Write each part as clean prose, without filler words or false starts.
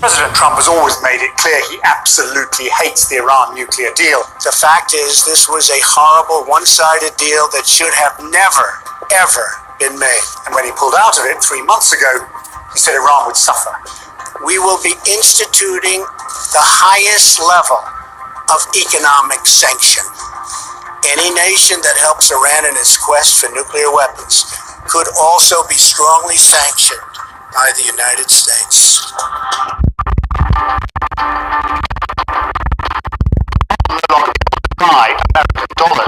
President Trump has always made it clear he absolutely hates the Iran nuclear deal. The fact is, this was a horrible, one-sided deal that should have never, ever been made. And when he pulled out of it 3 months ago, he said Iran would suffer. We will be instituting the highest level of economic sanction. Any nation that helps Iran in its quest for nuclear weapons could also be strongly sanctioned by the United States. No longer be able to buy American dollars.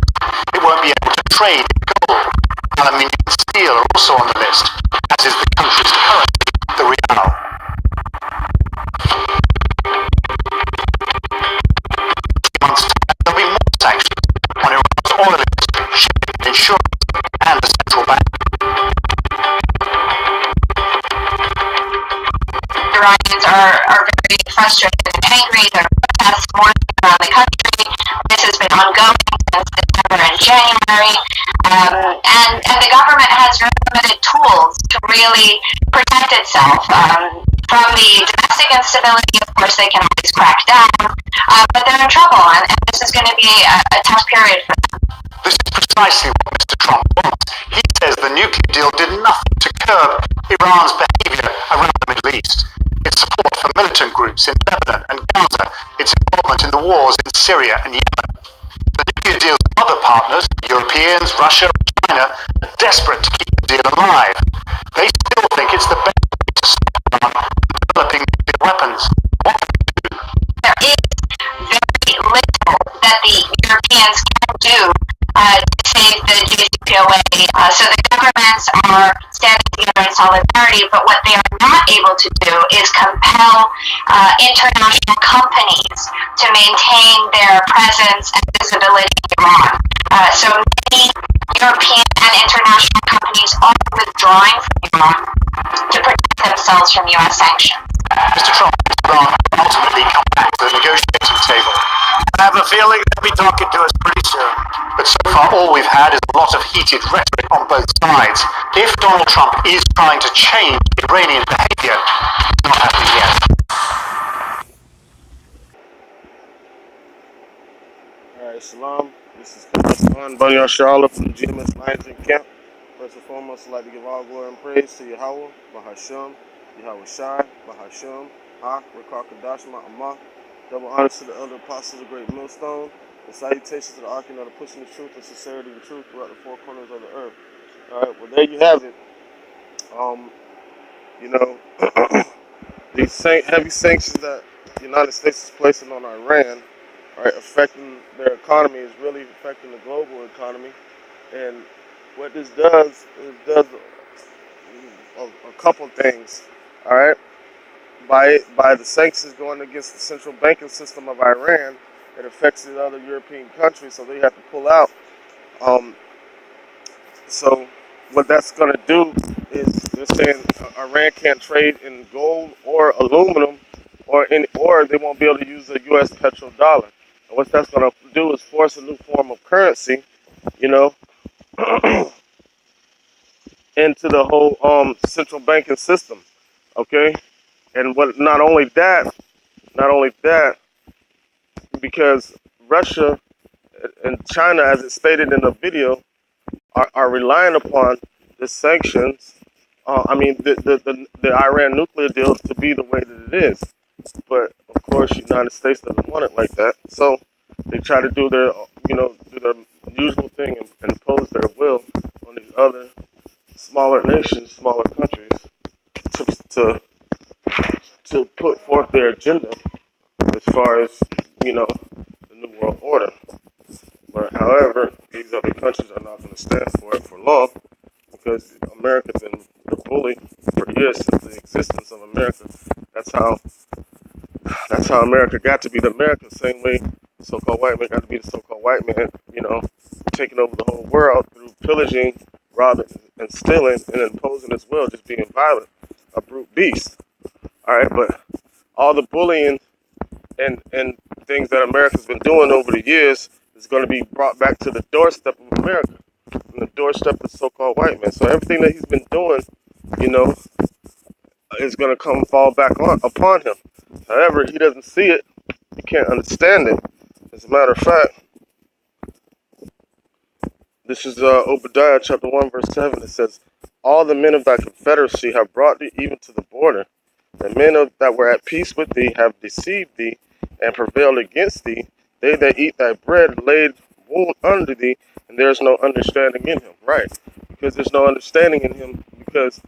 It won't be able to trade gold. Aluminium and steel are also on the list, as is the country's currency, the real. Months time, there'll be more sanctions on Iran's oil industry, shipping, insurance, and the central bank. Iranians are very frustrated and angry. There are protests morning around the country. This has been ongoing since September and January. And the government has very limited tools to really protect itself. From the domestic instability, of course, they can always crack down, but they're in trouble, and this is going to be a tough period for them. This is precisely what Mr. Trump wants. He says the nuclear deal did nothing to curb Iran's behavior around the Middle East. Its support for militant groups in Lebanon and Gaza, its involvement in the wars in Syria and Yemen. The nuclear deal's other partners, Europeans, Russia, and China, are desperate to keep the deal alive. They still think it's the best way to stop Iran from developing nuclear weapons. What can we do? There is very little that the Europeans can do to save the JCPOA. So the governments are standing together in solidarity, but what they are not able to do is compel international companies to maintain their presence and visibility in Iran. So many European and international companies are withdrawing from Iran to protect themselves from U.S. sanctions. Mr. Trump and Iran will ultimately come back to the negotiating table. I have a feeling they'll be talking to us pretty soon. But so far all we've had is a lot of heated rhetoric on both sides. If Donald Trump is trying to change Iranian behavior, it's not happening yet. Alright, shalom. This is Khan Bunny Asharallah from GMS Lions in Camp. First and foremost, I'd like to give all glory and praise to Yahweh, Bahasham, Yahweh Shai, Bahasham, Ha, Rakar Kadashma, Amah. Double honors to the elder apostles of the great millstone. And salutations to the Ark that are pushing the truth and sincerity and truth throughout the four corners of the earth. Alright, well there you have it. These heavy sanctions that the United States is placing on Iran, right, affecting their economy, is really affecting the global economy. And what this does is a couple things. Alright. By the sanctions going against the central banking system of Iran, it affects the other European countries, so they have to pull out. So what that's going to do is they're saying Iran can't trade in gold or aluminum, or they won't be able to use the U.S. petrodollar. And what that's going to do is force a new form of currency, into the whole central banking system. Okay. And not only that, because Russia and China, as it stated in the video, are relying upon the sanctions. The Iran nuclear deal to be the way that it is. But of course, the United States doesn't want it like that. So they try to do their usual thing and impose their will on these other smaller nations, smaller countries, to put forth their agenda as far as, the New World Order. But however, these other countries are not going to stand for it for long, because America's been the bully for years since the existence of America. That's how America got to be the America, same way the so-called white man got to be the so-called white man, taking over the whole world through pillaging, robbing, and stealing, and imposing his will, just being violent, a brute beast. Alright, but all the bullying and things that America's been doing over the years is going to be brought back to the doorstep of America, from the doorstep of the so-called white man. So everything that he's been doing, is going to fall back upon him. However, he doesn't see it. He can't understand it. As a matter of fact, this is Obadiah chapter 1, verse 7. It says, all the men of thy confederacy have brought thee even to the border. The men that were at peace with thee have deceived thee and prevailed against thee. They that eat thy bread laid wound under thee, and there is no understanding in him. Right. Because there's no understanding in him, because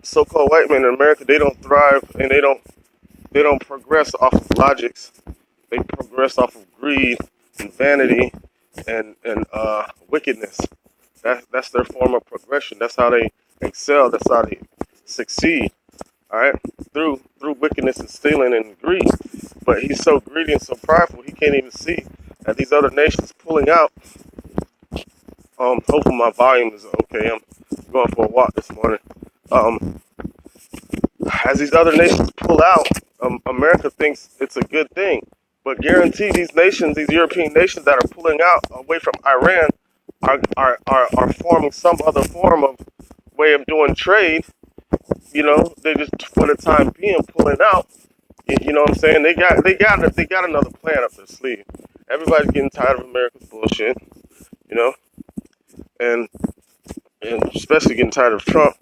so-called white men in America, they don't thrive, and they don't progress off of logics. They progress off of greed and vanity and wickedness. That's their form of progression. That's how they excel. That's how they succeed. All right, through wickedness and stealing and greed. But he's so greedy and so prideful, he can't even see that these other nations pulling out. Hopefully my volume is okay. I'm going for a walk this morning. As these other nations pull out, America thinks it's a good thing. But guarantee these nations, these European nations that are pulling out away from Iran, are forming some other form of way of doing trade. You know, they just for the time being pulling out. You know what I'm saying? They got another plan up their sleeve. Everybody's getting tired of America's bullshit. You know, and especially getting tired of Trump.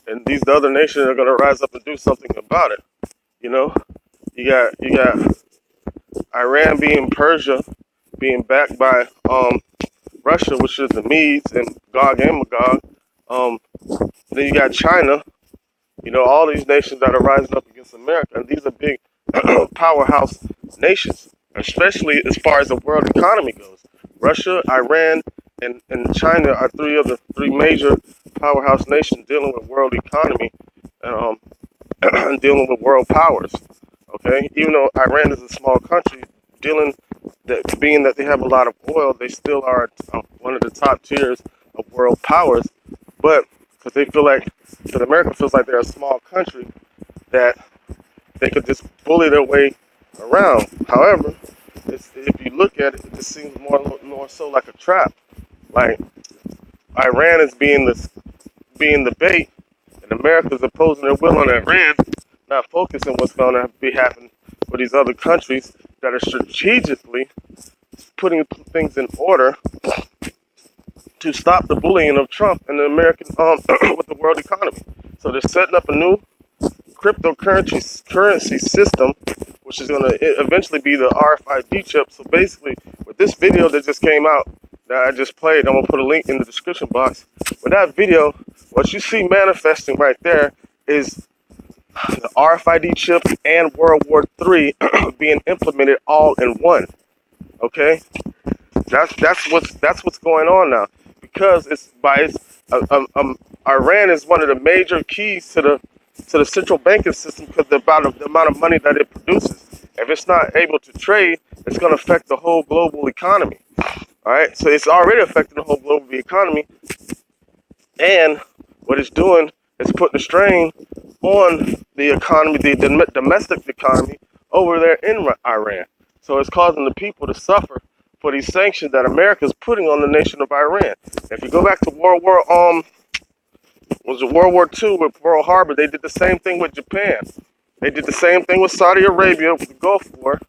And these other nations are gonna rise up and do something about it. You know, you got Iran being Persia, being backed by Russia, which is the Medes and Gog and Magog. Then you got China. You know, all these nations that are rising up against America, and these are big powerhouse nations, especially as far as the world economy goes. Russia, Iran, and China are three major powerhouse nations dealing with world economy and dealing with world powers. Okay, even though Iran is a small country, being that they have a lot of oil, they still are one of the top tiers of world powers. But because they feel like, that America feels like they're a small country, that they could just bully their way around. However, if you look at it, it just seems more so like a trap. Like Iran is being the bait, and America's opposing their will on Iran, not focusing what's going to be happening for these other countries that are strategically putting things in order to stop the bullying of Trump and the American with the world economy. So they're setting up a new currency system, which is going to eventually be the RFID chip. So basically, with this video that just came out that I just played, I'm going to put a link in the description box. With that video, what you see manifesting right there is the RFID chip and World War III being implemented all in one. Okay, that's what's going on now, because Iran is one of the major keys to the central banking system, because the amount of money that it produces. If it's not able to trade, it's going to affect the whole global economy. All right, so it's already affecting the whole global economy, and what it's doing is putting a strain on the economy, the domestic economy over there in Iran. So it's causing the people to suffer for these sanctions that America is putting on the nation of Iran. If you go back to World War II with Pearl Harbor, they did the same thing with Japan. They did the same thing with Saudi Arabia with the Gulf War.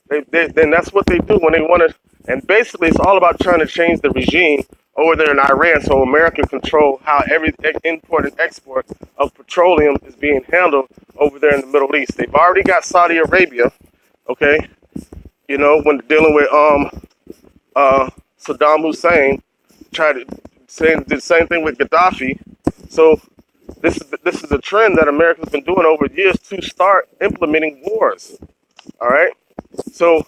Then that's what they do when they want to. And basically, it's all about trying to change the regime over there in Iran, so America control how every import and export of petroleum is being handled over there in the Middle East. They've already got Saudi Arabia, okay? You know, when dealing with Saddam Hussein, tried to did the same thing with Gaddafi. So this is a trend that America's been doing over years to start implementing wars. All right. So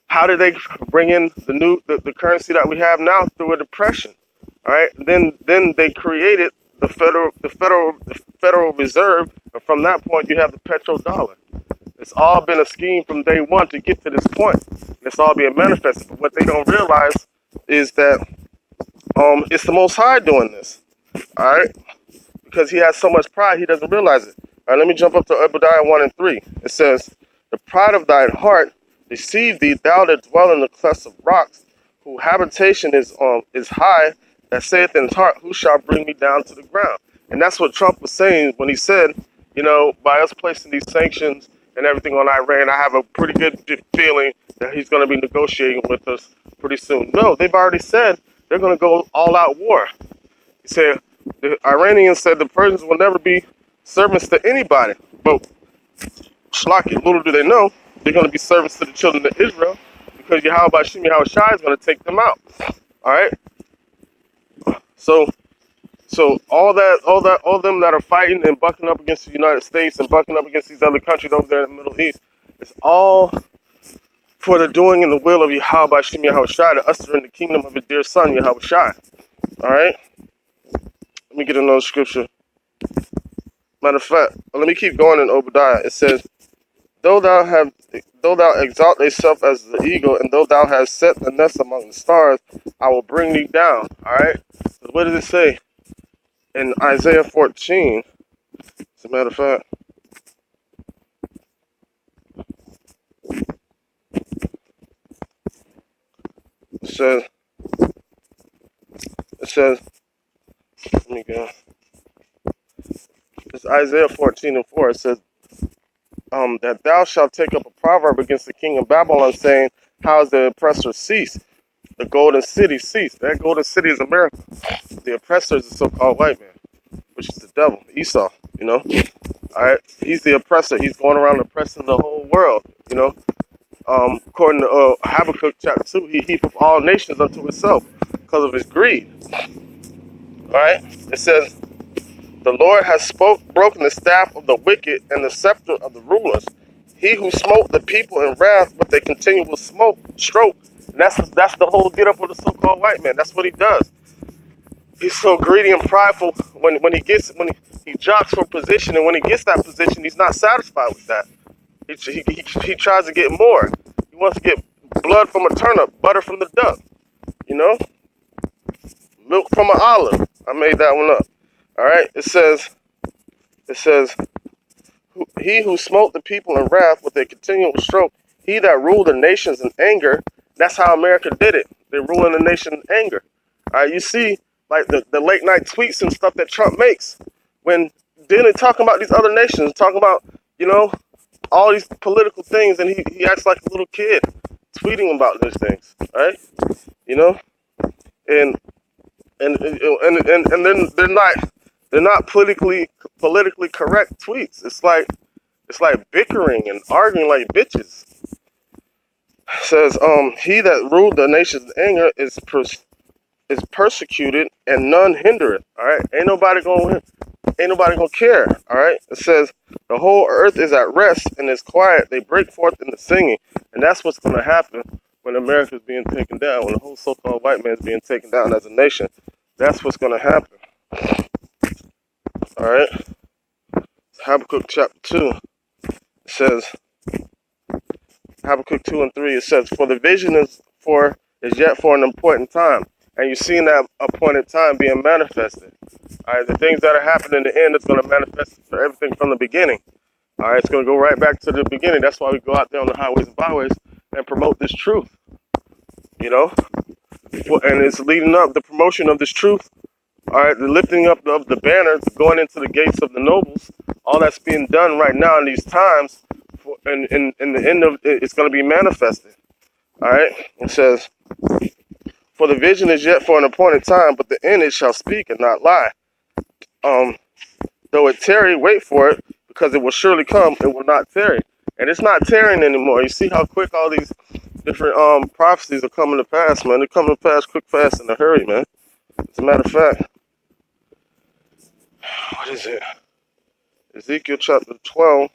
how did they bring in the currency that we have now? Through a depression. All right. Then they created the Federal Reserve, and from that point you have the petrodollar. It's all been a scheme from day one to get to this point. It's all being manifested. But what they don't realize is that it's the Most High doing this. All right? Because he has so much pride, he doesn't realize it. All right, let me jump up to Obadiah 1 and 3. It says, the pride of thine heart deceived thee, thou that dwell in the clefts of rocks, whose habitation is high, that saith in his heart, who shall bring me down to the ground? And that's what Trump was saying when he said, you know, by us placing these sanctions and everything on Iran. I have a pretty good feeling that he's going to be negotiating with us pretty soon. No, they've already said they're going to go all-out war. He said the Iranians said the Persians will never be servants to anybody. But Shlaki, little do they know, they're going to be servants to the children of Israel because Yahweh Shem Yahweh Shai is going to take them out. All right. So all them that are fighting and bucking up against the United States and bucking up against these other countries over there in the Middle East, it's all for the doing in the will of Yahweh Shem Yahweh Shai, to usher in the kingdom of his dear son Yahweh Shai. All right. Let me get another scripture. Matter of fact, let me keep going in Obadiah. It says, though thou exalt thyself as the eagle, and though thou hast set the nest among the stars, I will bring thee down. All right. So what does it say in Isaiah 14? As a matter of fact, it says, let me go. It's Isaiah 14:4. It says, that thou shalt take up a proverb against the king of Babylon, saying, how has the oppressor ceased? The golden city ceased. That golden city is America. The oppressor is the so-called white man, which is the devil, Esau, you know? All right? He's the oppressor. He's going around oppressing the whole world, you know? According to Habakkuk chapter 2, he heapeth all nations unto himself because of his greed. All right? It says, the Lord has broken the staff of the wicked and the scepter of the rulers. He who smote the people in wrath with a continual stroke. And that's the whole get up of the so-called white man. That's what he does. He's so greedy and prideful when he jogs for position, and when he gets that position, he's not satisfied with that. He tries to get more. He wants to get blood from a turnip, butter from the duck, you know, milk from an olive. I made that one up. All right. It says, he who smote the people in wrath with a continual stroke, he that ruled the nations in anger. That's how America did it. They're ruling the nation in anger. All right. You see, like the late night tweets and stuff that Trump makes, when then they're talking about these other nations, talking about, you know, all these political things, and he acts like a little kid tweeting about these things, right? You know, and then they're not politically correct tweets. It's like bickering and arguing like bitches. It says, he that ruled the nations in anger is persecuted, and none hinder it. All right, ain't nobody gonna care. All right. It says the whole earth is at rest and is quiet. They break forth in the singing, and that's what's gonna happen when America is being taken down. When the whole so-called white man is being taken down as a nation, that's what's gonna happen. All right. Habakkuk chapter 2. It says, Habakkuk 2:3. It says, for the vision is yet for an appointed time. And you're seeing that appointed time being manifested. All right, the things that are happening in the end is going to manifest for everything from the beginning. All right, it's going to go right back to the beginning. That's why we go out there on the highways and byways and promote this truth. You know, and it's leading up the promotion of this truth. All right, the lifting up of the banner, going into the gates of the nobles. All that's being done right now in these times, and in the end of it's going to be manifested. All right, it says, for the vision is yet for an appointed time, but the end it shall speak and not lie. Though it tarry, wait for it, because it will surely come, it will not tarry. And it's not tarrying anymore. You see how quick all these different prophecies are coming to pass, man. They're coming to pass quick, fast, in a hurry, man. As a matter of fact, what is it? Ezekiel chapter 12,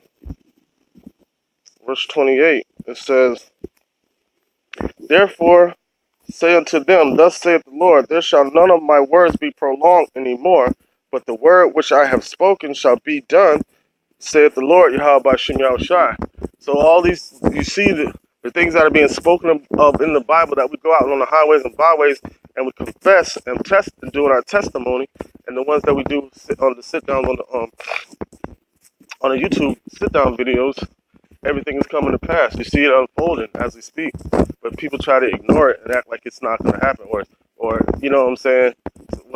verse 28. It says, therefore, say unto them, thus saith the Lord, there shall none of my words be prolonged any more, but the word which I have spoken shall be done, saith the Lord, Yahweh Shem Yahweh Shai. So all these, you see the things that are being spoken of in the Bible, that we go out on the highways and byways and we confess and test and doing our testimony, and the ones that we do on the sit downs on the YouTube sit down videos, everything is coming to pass. You see it unfolding as we speak, but people try to ignore it and act like it's not going to happen, or you know what I'm saying?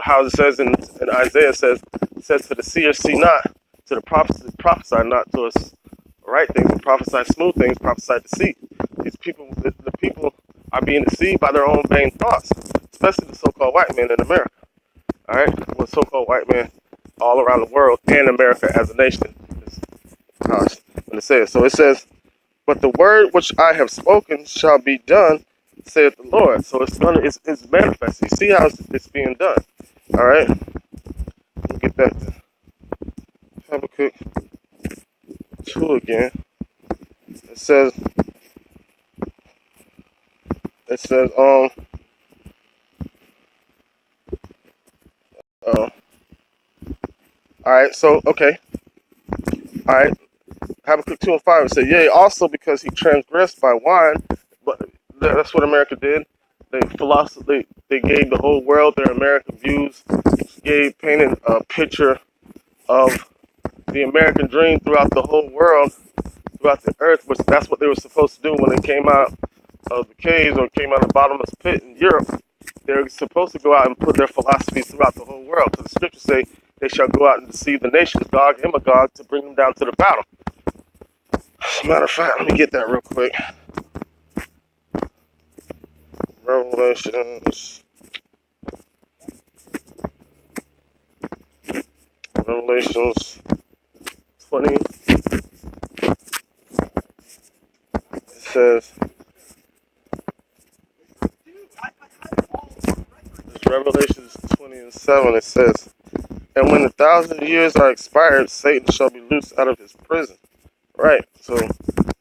How it says in Isaiah says to the seer, see not, to the prophet, prophesy not to us, right things and prophesy smooth things, prophesy deceit. These people, the people are being deceived by their own vain thoughts, especially the so-called white man in America. All right, well, so-called white man all around the world and America as a nation. When it says, so it says, but the word which I have spoken shall be done, saith the Lord. So it's manifest. You see how it's being done. All right, let me get back to Habakkuk 2 again. It says, all right, so, okay. All right, Habakkuk 2 and 5, it said, yea, also because he transgressed by wine, but that's what America did. They gave the whole world their American views, painted a picture of the American dream throughout the whole world, throughout the earth, which that's what they were supposed to do when they came out of the caves or came out of the bottomless pit in Europe. They were supposed to go out and put their philosophy throughout the whole world. So the scriptures say they shall go out and deceive the nations, Gog and Magog, to bring them down to the battle. As a matter of fact, let me get that real quick. Revelations 20. It says, Revelations 20 and 7, it says, and when 1,000 years are expired, Satan shall be loosed out of his prison. Right, so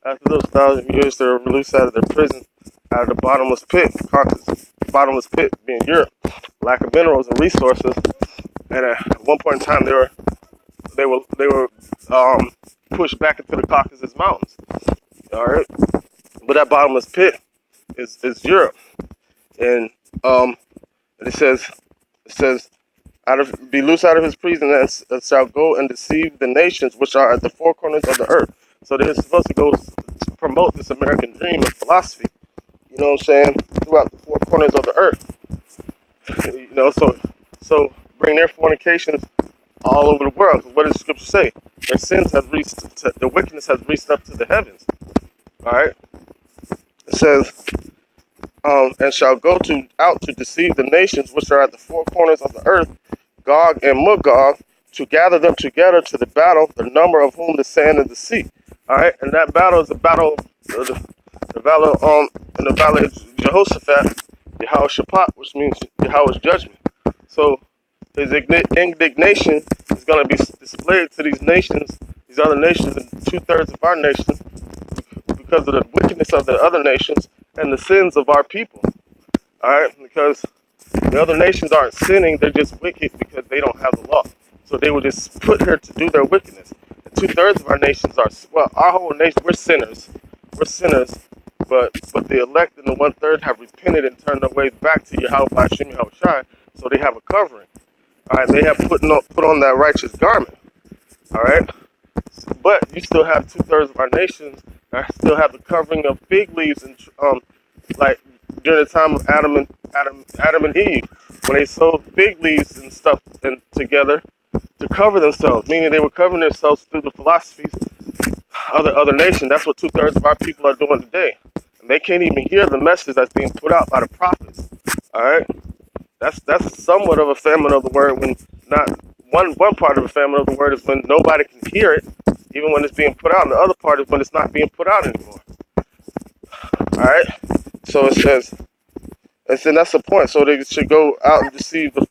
after those 1,000 years, they're released out of their prison, out of the bottomless pit, bottomless pit being Europe, lack of minerals and resources, and at one point in time, they were pushed back into the Caucasus Mountains. All right, but that bottomless pit is Europe, and it says, be loose out of his prison and shall go and deceive the nations which are at the four corners of the earth. So they're supposed to go promote this American dream and philosophy, you know what I'm saying, throughout the four corners of the earth. You know, so bring their fornications all over the world. What does the scripture say? Their sins have their wickedness has reached up to the heavens. All right. It says, and shall go out to deceive the nations which are at the four corners of the earth, Gog and Magog, to gather them together to the battle, the number of whom the sand and the sea. All right, and that battle is the battle, the valley in the valley of Jehoshaphat, Yehoshaphat, which means Yahweh's judgment. So his indignation is going to be displayed to these nations, these other nations, and 2/3 of our nation, because of the wickedness of the other nations and the sins of our people. All right, because the other nations aren't sinning; they're just wicked because they don't have the law. So they were just put here to do their wickedness. And 2/3 of our nations are, well, our whole nation, we're sinners. We're sinners, but the elect and the 1/3 have repented and turned their ways back to Yahweh Hashem Yahushai, so they have a covering. All right, they have put on that righteous garment. All right, but you still have 2/3 of our nations that still have the covering of fig leaves and like during the time of Adam and Eve, when they sewed fig leaves and stuff together to cover themselves, meaning they were covering themselves through the philosophies of the other nation. That's what 2/3 of our people are doing today. And they can't even hear the message that's being put out by the prophets. All right? That's somewhat of a famine of the word, when not one part of a famine of the word is when nobody can hear it, even when it's being put out, and the other part is when it's not being put out anymore. All right? So it says, and that's the point. So they should go out and deceive the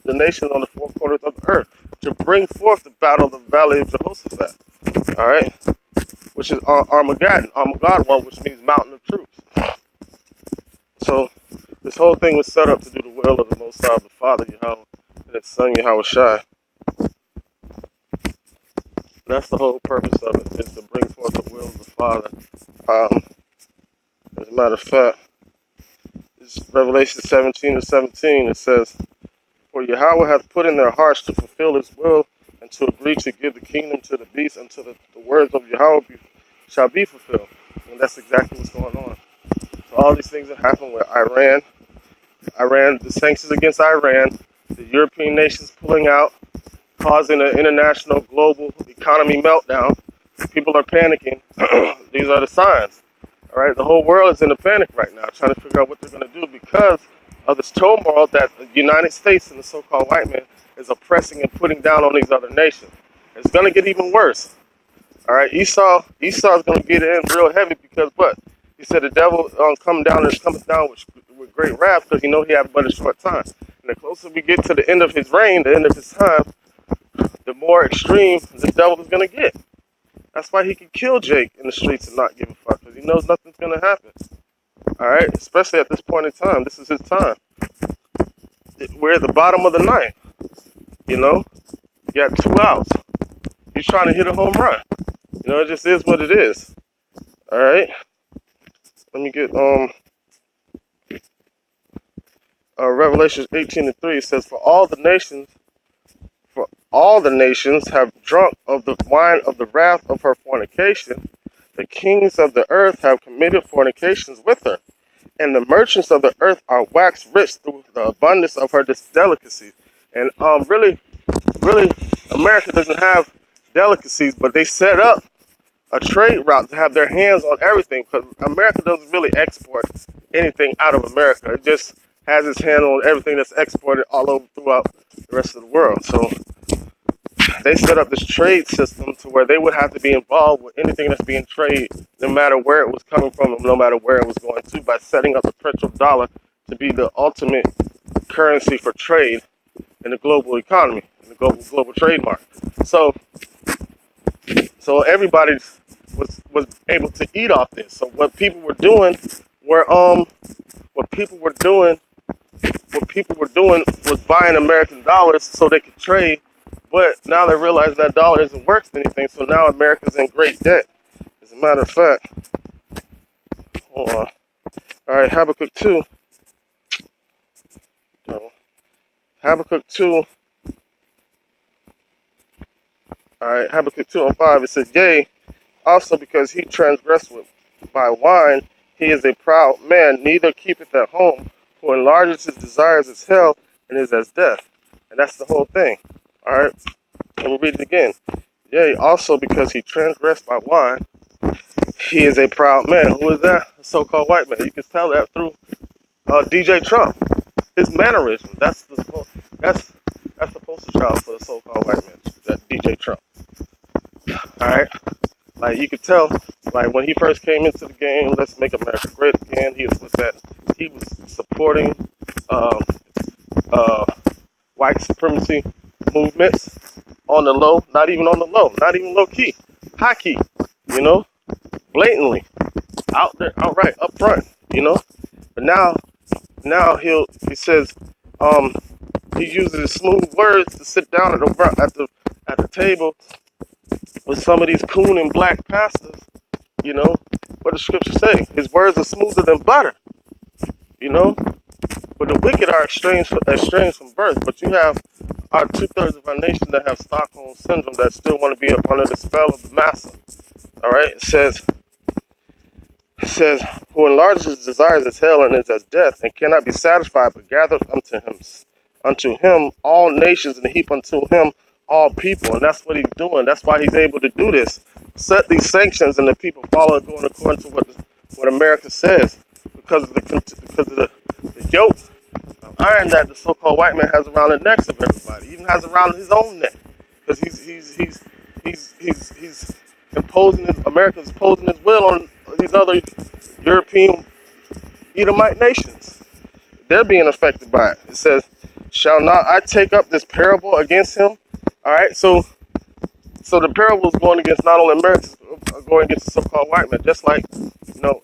nations on the four corners of the earth to bring forth the battle of the valley of Jehoshaphat. All right, which is Armageddon, which means mountain of truth. So this whole thing was set up to do the will of the Most High, the Father Yahweh, and His Son Yahushai. That's the whole purpose of it, is to bring forth the will of the Father. As a matter of fact, it's Revelation 17:17. It says, for Yahweh hath put in their hearts to fulfill His will and to agree to give the kingdom to the beast until the words of Yahweh shall be fulfilled. And that's exactly what's going on. So all these things that happened with Iran, the sanctions against Iran, the European nations pulling out, causing an international global economy meltdown. People are panicking. These are the signs. All right, the whole world is in a panic right now, trying to figure out what they're going to do because of this turmoil that the United States and the so-called white man is oppressing and putting down on these other nations. It's going to get even worse. All right, Esau's going to get in real heavy because what? He said the devil coming down with great wrath because he had but a short time. And the closer we get to the end of his reign, the end of his time, the more extreme the devil is going to get. That's why he can kill Jake in the streets and not give a fuck, because he knows nothing's going to happen. All right? Especially at this point in time. This is his time. We're at the bottom of the ninth. You got 2 outs. He's trying to hit a home run. It just is what it is. All right? Let me get Revelation 18:3. It says, For all the nations have drunk of the wine of the wrath of her fornication. The kings of the earth have committed fornications with her, and the merchants of the earth are waxed rich through the abundance of her delicacies. And really, America doesn't have delicacies, but they set up a trade route to have their hands on everything, because America doesn't really export anything out of America. It just has its hand on everything that's exported all over throughout the rest of the world. So they set up this trade system to where they would have to be involved with anything that's being traded, no matter where it was coming from, no matter where it was going to, by setting up the petrodollar to be the ultimate currency for trade in the global economy, in the global trade market. So everybody was able to eat off this. So what people were doing was buying American dollars so they could trade. But now they realize that dollar isn't worth anything, so now America's in great debt. As a matter of fact, hold on. All right, Habakkuk 2. Habakkuk 2. All right, Habakkuk 2:5. It says, Yea, also because he transgressed by wine, he is a proud man, neither keepeth at home, who enlarges his desires as hell, and is as death. And that's the whole thing. All right, let me read it again. Yea, also because he transgressed by wine, he is a proud man. Who is that? A so-called white man. You can tell that through DJ Trump. His mannerisms. That's the poster child for the so-called white man. That DJ Trump. All right, like you could tell, like when he first came into the game, let's make America great again. He was supporting white supremacy movements on the low, not even on the low, not even low key, high key, blatantly, out there, outright, up front, But now he says, he uses smooth words to sit down at the table with some of these coon and black pastors, what the scripture say. His words are smoother than butter, But the wicked are estranged from birth. But you have our 2/3 of our nation that have Stockholm syndrome that still want to be up under the spell of the master. All right, it says, who enlarges his desires as hell and is as death, and cannot be satisfied, but gathereth unto him all nations, and heap unto him all people. And that's what he's doing. That's why he's able to do this. Set these sanctions, and the people follow it, going according to what America says, because of the yoke of iron that the so-called white man has around the necks of everybody. He even has around his own neck, because he's imposing America's imposing his will on these other European Edomite nations. They're being affected by it. It says, shall not I take up this parable against him? All right, so the parable is going against not only Americans, going against the so-called white man. Just like,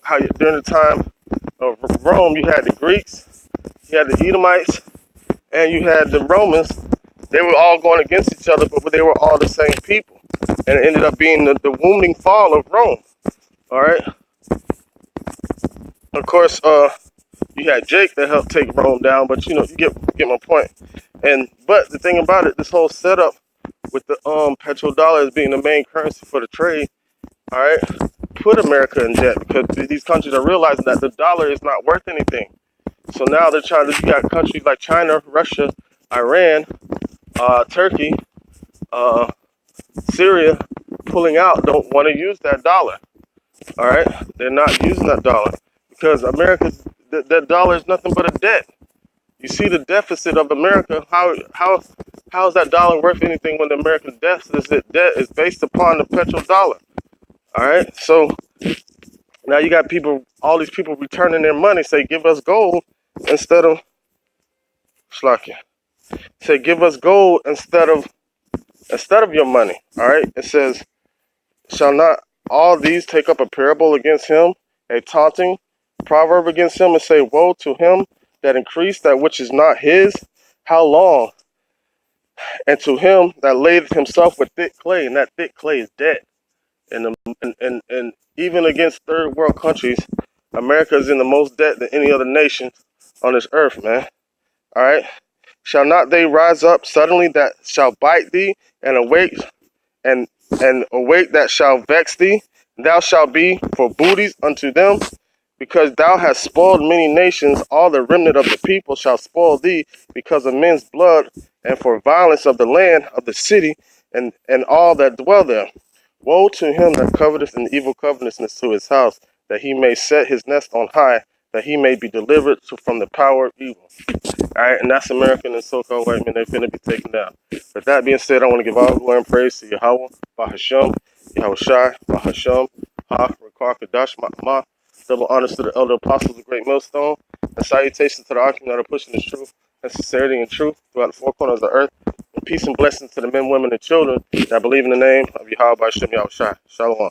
how during the time of Rome, you had the Greeks, you had the Edomites, and you had the Romans. They were all going against each other, but they were all the same people. And it ended up being the wounding fall of Rome. All right. Of course, you had Jake that helped take Rome down, but you get my point. But the thing about it, this whole setup with the petrodollar as being the main currency for the trade, all right, put America in debt, because these countries are realizing that the dollar is not worth anything. So now they're trying to. You got countries like China, Russia, Iran, Turkey, Syria pulling out don't want to use that dollar. All right, they're not using that dollar because America's that dollar is nothing but a debt. You see the deficit of America. How is that dollar worth anything when the American deficit debt is based upon the petrodollar? All right, so now you got all these people returning their money. Say, give us gold instead of Shlakia. Say, give us gold instead of your money. All right, it says, shall not all these take up a parable against him, a taunting proverb against him, and say, woe to him that increased that which is not his? How long? And to him that lathed himself with thick clay, and that thick clay is debt. And even against third world countries, America is in the most debt than any other nation on this earth, man. All right? Shall not they rise up suddenly that shall bite thee, and awake that shall vex thee? Thou shalt be for booties unto them, because thou hast spoiled many nations. All the remnant of the people shall spoil thee, because of men's blood, and for violence of the land of the city, and all that dwell there. Woe to him that coveteth an evil covetousness to his house, that he may set his nest on high, that he may be delivered from the power of evil. All right, and that's American and so-called white men. They're going to be taken down. With that being said, I want to give all glory and praise to Yahweh, Bahasham, Yahweh Shai, Bahasham, Ha, Rakar, Kadash, Ma. Double honors to the elder apostles of Great Millstone, and salutations to the Archim that are pushing the truth and sincerity and truth throughout the four corners of the earth. And peace and blessings to the men, women, and children that believe in the name of Yahweh, Bahasham, Yahweh Shai. Shalom.